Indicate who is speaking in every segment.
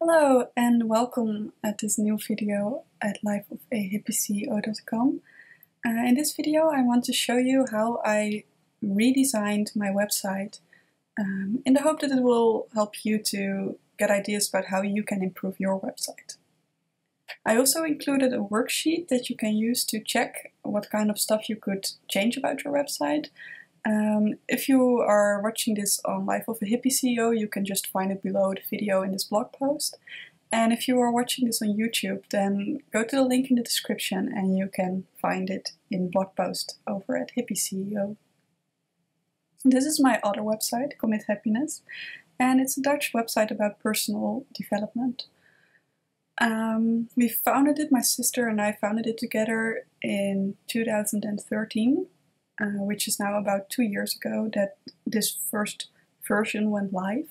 Speaker 1: Hello and welcome at this new video at lifeofahippieCEO.com. In this video I want to show you how I redesigned my website in the hope that it will help you to get ideas about how you can improve your website. I also included a worksheet that you can use to check what kind of stuff you could change about your website. If you are watching this on Life of a Hippie CEO, you can just find it below the video in this blog post. And if you are watching this on YouTube, then go to the link in the description and you can find it in blog post over at Hippie CEO. This is my other website, Commit Happiness, and it's a Dutch website about personal development. We founded it, my sister and I founded it together in 2013. Which is now about 2 years ago that this first version went live.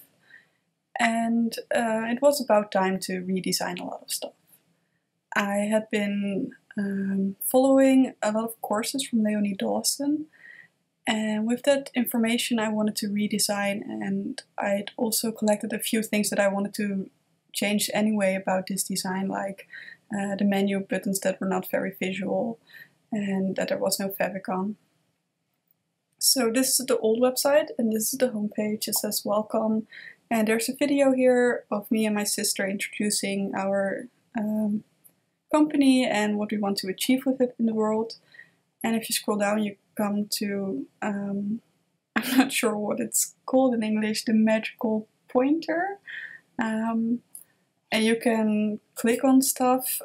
Speaker 1: And it was about time to redesign a lot of stuff. I had been following a lot of courses from Leonie Dawson, and with that information I wanted to redesign, and I'd also collected a few things that I wanted to change anyway about this design, like the menu buttons that were not very visual and that there was no favicon. So this is the old website and this is the homepage. It says welcome, and there's a video here of me and my sister introducing our company and what we want to achieve with it in the world. And if you scroll down you come to, I'm not sure what it's called in English, the magical pointer. And you can click on stuff.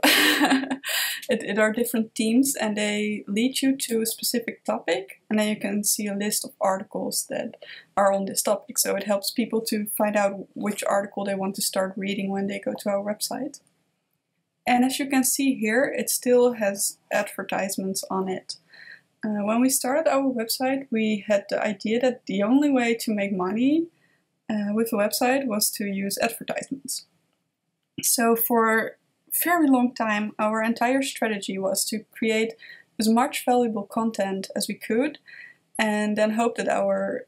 Speaker 1: It are different themes and they lead you to a specific topic, and then you can see a list of articles that are on this topic. So it helps people to find out which article they want to start reading when they go to our website. And as you can see here, it still has advertisements on it. When we started our website, we had the idea that the only way to make money with a website was to use advertisements. So for a very long time, our entire strategy was to create as much valuable content as we could, and then hope that our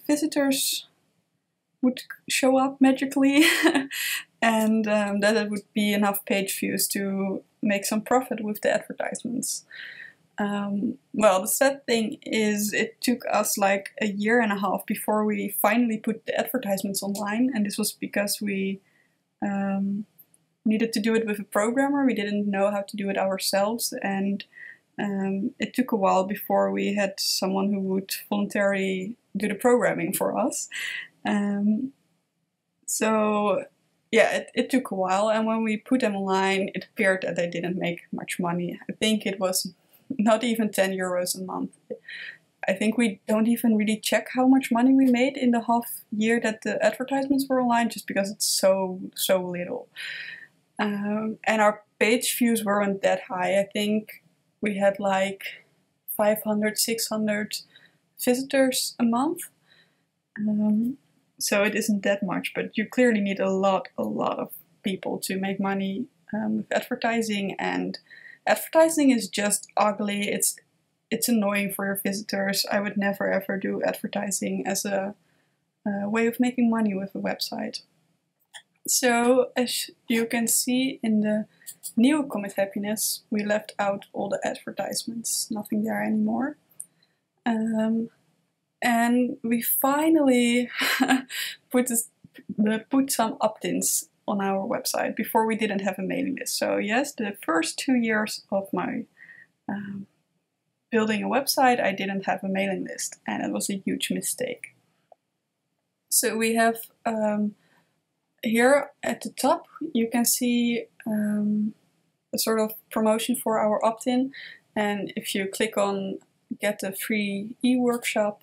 Speaker 1: visitors would show up magically and that it would be enough page views to make some profit with the advertisements. Well, the sad thing is it took us like a year and a half before we finally put the advertisements online, and this was because we needed to do it with a programmer. We didn't know how to do it ourselves, and it took a while before we had someone who would voluntarily do the programming for us. So yeah, it took a while, and when we put them online it appeared that they didn't make much money. I think it was not even 10 euros a month. I think we don't even really check how much money we made in the half year that the advertisements were online, just because it's so little. And our page views weren't that high. I think we had like 500, 600 visitors a month. So it isn't that much, but you clearly need a lot of people to make money with advertising, and advertising is just ugly. It's annoying for your visitors. I would never ever do advertising as a way of making money with a website. So as you can see in the new Commit Happiness, we left out all the advertisements, nothing there anymore. And we finally put some opt-ins on our website. Before we didn't have a mailing list. So yes, the first 2 years of my building a website, I didn't have a mailing list, and it was a huge mistake. So we have here at the top, you can see a sort of promotion for our opt-in, and if you click on get a free e-workshop,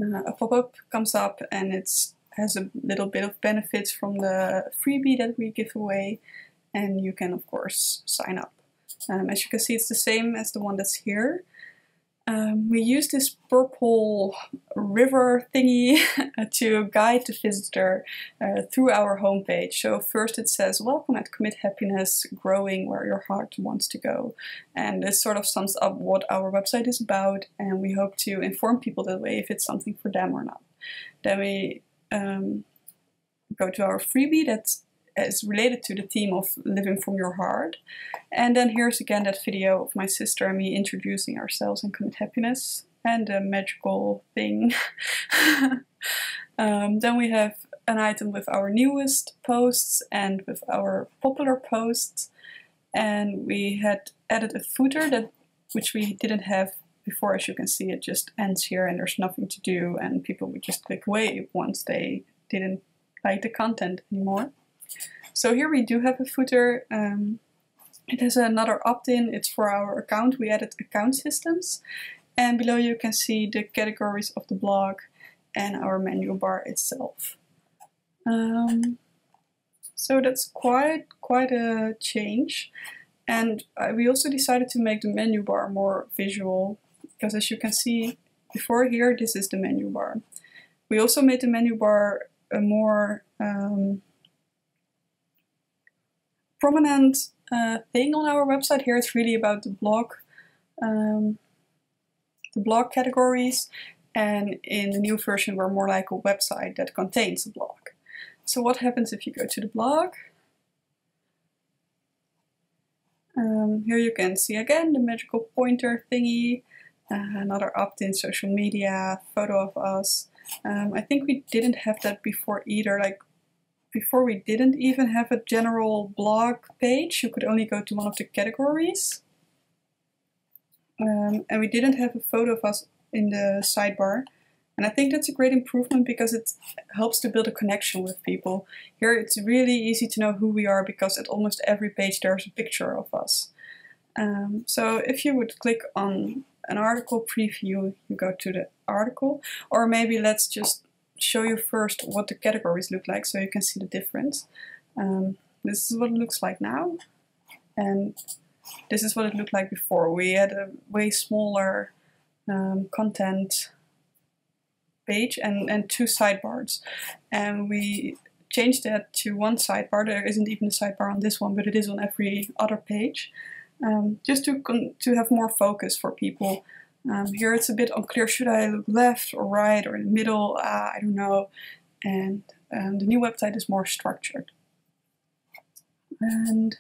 Speaker 1: a pop-up comes up and it has a little bit of benefits from the freebie that we give away, and you can of course sign up. As you can see, it's the same as the one that's here. We use this purple river thingy to guide the visitor through our homepage. So first it says, welcome at Commit Happiness, growing where your heart wants to go. And this sort of sums up what our website is about, and we hope to inform people that way if it's something for them or not. Then we go to our freebie that is related to the theme of living from your heart. And then here's again that video of my sister and me introducing ourselves in Commit Happiness and the magical thing. Then we have an item with our newest posts and with our popular posts. And we had added a footer which we didn't have before. As you can see, it just ends here and there's nothing to do, and people would just click away once they didn't like the content anymore. So here we do have a footer. It has another opt-in. It's for our account. We added account systems. And below you can see the categories of the blog and our menu bar itself. So that's quite a change. And we also decided to make the menu bar more visual, because as you can see before here, this is the menu bar. We also made the menu bar a more prominent thing on our website. Here it's really about the blog categories, and in the new version we're more like a website that contains a blog. So what happens if you go to the blog? Here you can see again the magical pointer thingy, another opt-in social media, photo of us. I think we didn't have that before either. Like before we didn't even have a general blog page. You could only go to one of the categories. And we didn't have a photo of us in the sidebar. And I think that's a great improvement because it helps to build a connection with people. Here it's really easy to know who we are because at almost every page there's a picture of us. So if you would click on an article preview, you go to the article. Or maybe let's just show you first what the categories look like so you can see the difference. This is what it looks like now. And this is what it looked like before. We had a way smaller content page and two sidebars, and we changed that to one sidebar. There isn't even a sidebar on this one, but it is on every other page, just to have more focus for people. Here it's a bit unclear, should I look left or right or in the middle? I don't know. And the new website is more structured. And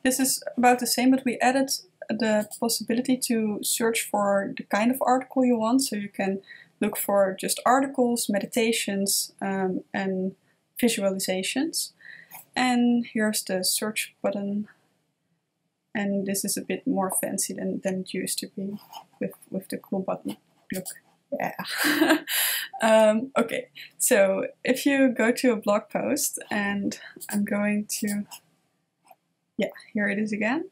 Speaker 1: this is about the same, but we added the possibility to search for the kind of article you want, so you can look for just articles, meditations, and visualizations. And here's the search button. And this is a bit more fancy than it used to be with the cool button. Look, yeah. Okay, so if you go to a blog post, and I'm going to, yeah, here it is again.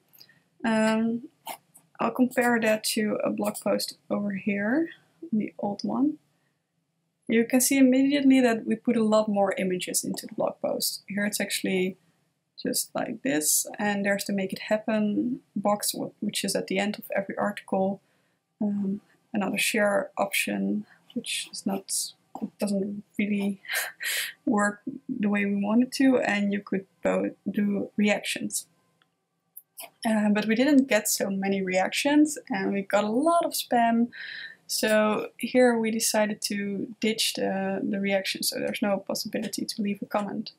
Speaker 1: I'll compare that to a blog post over here, the old one. You can see immediately that we put a lot more images into the blog post. Here it's actually just like this, and there's the Make It Happen box, which is at the end of every article. Another share option, which is not, it doesn't really work the way we want it to, and you could both do reactions. But we didn't get so many reactions, and we got a lot of spam. So here we decided to ditch the reaction, so there's no possibility to leave a comment.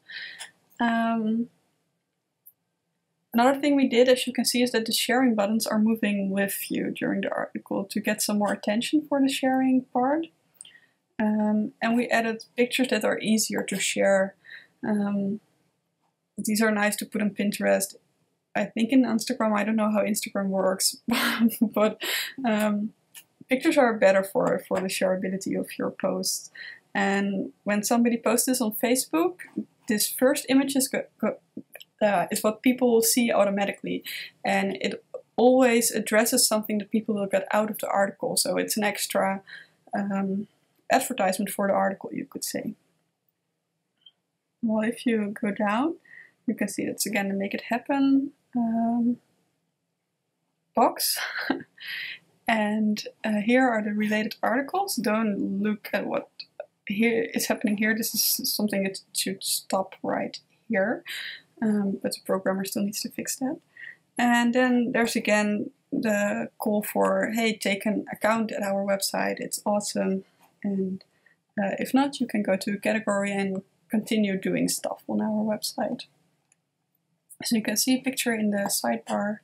Speaker 1: Another thing we did, as you can see, is that the sharing buttons are moving with you during the article to get some more attention for the sharing part. And we added pictures that are easier to share. These are nice to put on Pinterest. I think in Instagram, I don't know how Instagram works, but pictures are better for the shareability of your posts. And when somebody posts this on Facebook, this first image is what people will see automatically. And it always addresses something that people will get out of the article. So it's an extra advertisement for the article, you could say. Well, if you go down, you can see that's again the Make It Happen box. And here are the related articles. Don't look at what here is happening here. This is something that should stop right here. But the programmer still needs to fix that. And then there's again the call for, hey, take an account at our website. It's awesome. And if not, you can go to a category and continue doing stuff on our website. So you can see a picture in the sidebar.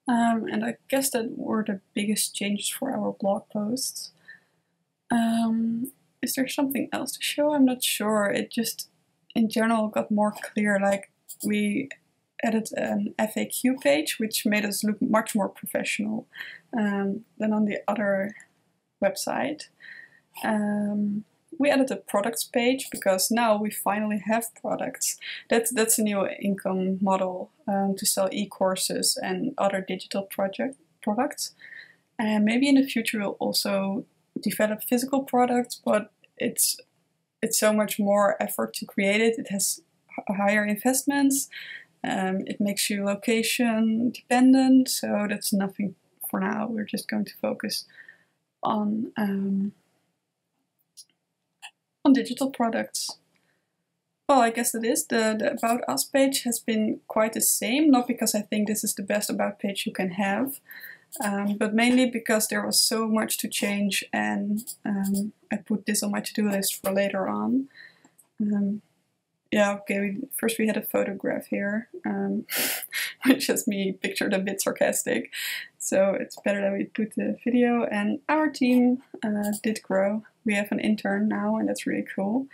Speaker 1: And I guess that were the biggest changes for our blog posts. Is there something else to show? I'm not sure. It just, in general, got more clear. Like, we added an FAQ page, which made us look much more professional than on the other website. We added a products page because now we finally have products. That's a new income model to sell e-courses and other digital products. And maybe in the future we'll also develop physical products, but it's so much more effort to create it. It has higher investments. It makes you location dependent, so that's nothing for now. We're just going to focus on digital products. Well, I guess it is. The About Us page has been quite the same, not because I think this is the best About page you can have, but mainly because there was so much to change, and I put this on my to-do list for later on. Yeah, okay, first we had a photograph here, which is me pictured a bit sarcastic, so it's better that we put the video, and our team did grow. We have an intern now, and that's really cool.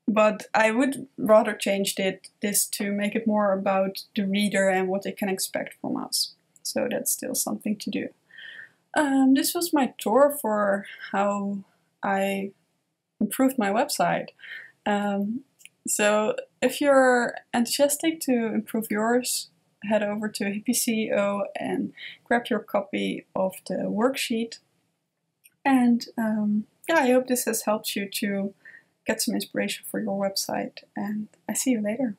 Speaker 1: But I would rather change this to make it more about the reader and what they can expect from us. So that's still something to do. This was my tour for how I improved my website. So if you're enthusiastic to improve yours, head over to Hippie CEO and grab your copy of the worksheet. And yeah, I hope this has helped you to get some inspiration for your website, and I see you later.